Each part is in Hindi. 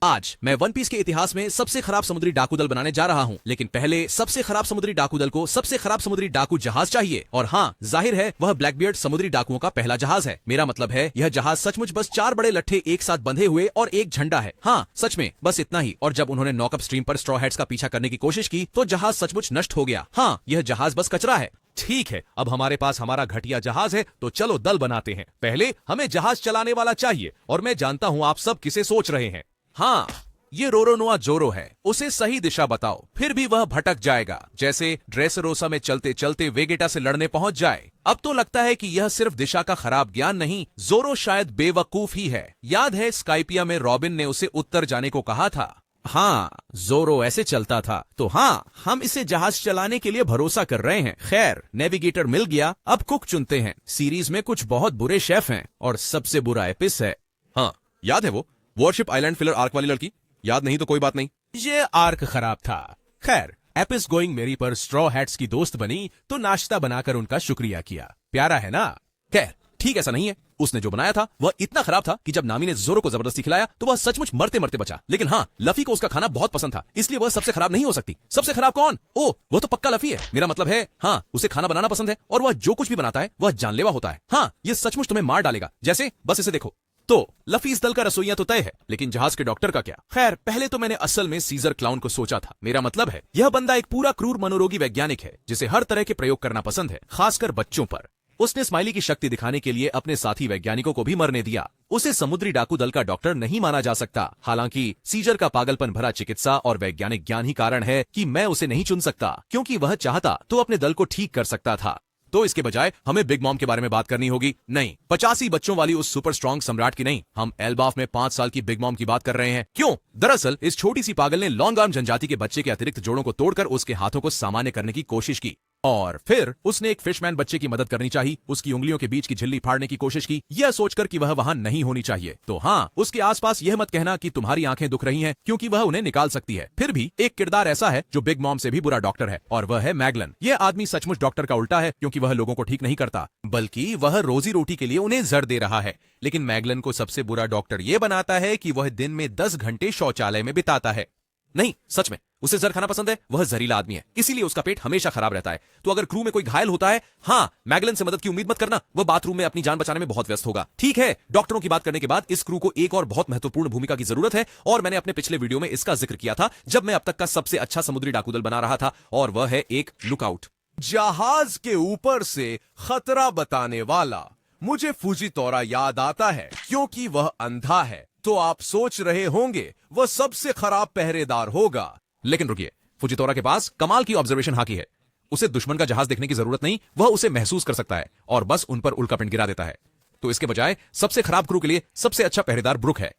आज मैं वन पीस के इतिहास में सबसे खराब समुद्री डाकू दल बनाने जा रहा हूँ, लेकिन पहले सबसे खराब समुद्री डाकू दल को सबसे खराब समुद्री डाकू जहाज चाहिए। और हाँ, जाहिर है वह ब्लैकबियर्ड समुद्री डाकुओं का पहला जहाज है। मेरा मतलब है यह जहाज सचमुच बस 4 बड़े लट्ठे एक साथ बंधे हुए और एक झंडा है। हाँ, सच में बस इतना ही। और जब उन्होंने नॉकअप स्ट्रीम पर स्ट्रॉ हैट्स का पीछा करने की कोशिश की तो जहाज सचमुच नष्ट हो गया। हाँ, यह जहाज बस कचरा है। ठीक है, अब हमारे पास हमारा घटिया जहाज है, तो चलो दल बनाते हैं। पहले हमें जहाज चलाने वाला चाहिए, और मैं जानता हूँ आप सब किसे सोच रहे हैं। हाँ, ये रोरोनोआ जोरो है। उसे सही दिशा बताओ, फिर भी वह भटक जाएगा, जैसे ड्रेसरोसा में चलते चलते वेगेटा से लड़ने पहुंच जाए। अब तो लगता है कि यह सिर्फ दिशा का खराब ज्ञान नहीं, जोरो शायद बेवकूफ ही है। याद है स्काइपिया में रॉबिन ने उसे उत्तर जाने को कहा था। हाँ, जोरो ऐसे चलता था। तो हाँ, हम इसे जहाज चलाने के लिए भरोसा कर रहे हैं। खैर, नेविगेटर मिल गया, अब कुक चुनते हैं। सीरीज में कुछ बहुत बुरे शेफ हैं, और सबसे बुरा एपिस है। हाँ, याद है वो वॉरशिप आइलैंड फिलर आर्क वाली लड़की? याद नहीं तो कोई बात नहीं। ये आर्क खराब था। खैर, एपिस गोइंग मेरी पर स्ट्रॉ हैट्स की दोस्त बनी तो नाश्ता बनाकर उनका शुक्रिया किया। प्यारा है ना? खैर, ठीक ऐसा नहीं है। उसने जो बनाया था वह इतना खराब था कि जब नामी ने जोरो को जबरदस्ती खिलाया तो वह सचमुच मरते मरते बचा। लेकिन हाँ, लफी को उसका खाना बहुत पसंद था, इसलिए वह सबसे खराब नहीं हो सकती। सबसे खराब कौन? ओ, वह तो पक्का लफी है। मेरा मतलब है, हाँ, उसे खाना बनाना पसंद है, और वह जो कुछ भी बनाता है वह जानलेवा होता है। हाँ, यह सचमुच तुम्हें मार डालेगा। जैसे बस इसे देखो। तो लफी इस दल का रसोइया तो तय है, लेकिन जहाज के डॉक्टर का क्या? खैर, पहले तो मैंने असल में सीजर क्लाउन को सोचा था। मेरा मतलब है यह बंदा एक पूरा क्रूर मनोरोगी वैज्ञानिक है, जिसे हर तरह के प्रयोग करना पसंद है, खासकर बच्चों पर। उसने स्माइली की शक्ति दिखाने के लिए अपने साथी वैज्ञानिकों को भी मरने दिया। उसे समुद्री डाकू दल का डॉक्टर नहीं माना जा सकता। हालांकि सीजर का पागलपन भरा चिकित्सा और वैज्ञानिक ज्ञान ही कारण है कि मैं उसे नहीं चुन सकता, क्योंकि वह चाहता तो अपने दल को ठीक कर सकता था। तो इसके बजाय हमें बिग मॉम के बारे में बात करनी होगी। नहीं, 85 बच्चों वाली उस सुपर स्ट्रॉन्ग सम्राट की नहीं, हम एल्बाफ में 5 साल की बिग मॉम की बात कर रहे हैं। क्यों? दरअसल इस छोटी सी पागल ने लॉन्ग आर्म जनजाति के बच्चे के अतिरिक्त जोड़ों को तोड़कर उसके हाथों को सामान्य करने की कोशिश की, और फिर उसने एक फिशमैन बच्चे की मदद करनी चाहिए, उसकी उंगलियों के बीच की झिल्ली फाड़ने की कोशिश की, यह सोचकर कि वह वहां नहीं होनी चाहिए। तो हाँ, उसके आसपास यह मत कहना कि तुम्हारी आंखें दुख रही हैं, क्योंकि वह उन्हें निकाल सकती है। फिर भी एक किरदार ऐसा है जो बिग मॉम से भी बुरा डॉक्टर है, और वह है मैगलन। यह आदमी सचमुच डॉक्टर का उल्टा है, क्योंकि वह लोगों को ठीक नहीं करता, बल्कि वह रोजी रोटी के लिए उन्हें जर दे रहा है। लेकिन मैगलन को सबसे बुरा डॉक्टर यह बनाता है कि वह दिन में 10 घंटे शौचालय में बिताता है। नहीं, सच में उसे जहर खाना पसंद है। वह जहरीला आदमी है, इसीलिए उसका पेट हमेशा खराब रहता है। तो अगर क्रू में कोई घायल होता है, हाँ, मैगलन से मदद की उम्मीद मत करना। वह बाथरूम में अपनी जान बचाने में बहुत व्यस्त होगा। ठीक है, डॉक्टरों की बात करने के बाद इस क्रू को एक और बहुत महत्वपूर्ण भूमिका की जरूरत है, और मैंने अपने पिछले वीडियो में इसका जिक्र किया था, जब मैं अब तक का सबसे अच्छा समुद्री डाकू दल बना रहा था, और वह है एक लुकआउट। जहाज के ऊपर से खतरा बताने वाला। मुझे फुजीतोरा याद आता है, क्योंकि वह अंधा है। तो आप सोच रहे होंगे वह सबसे खराब पहरेदार होगा। लेकिन रुकिए, फुजीतोरा के पास कमाल की ऑब्जर्वेशन हाकी है। उसे दुश्मन का जहाज देखने की जरूरत नहीं, वह उसे महसूस कर सकता है और बस उन पर उल्कापिंड गिरा देता है। तो इसके बजाय सबसे खराब क्रू के लिए सबसे अच्छा पहरेदार ब्रुक है।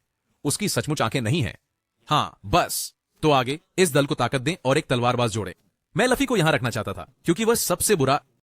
उसकी सचमुच आंखें नहीं है। हाँ, बस। तो आगे इस दल को ताकत दें और एक तलवारबाज जोड़े। मैं लफी को यहां रखना चाहता था, क्योंकि वह सबसे बुरा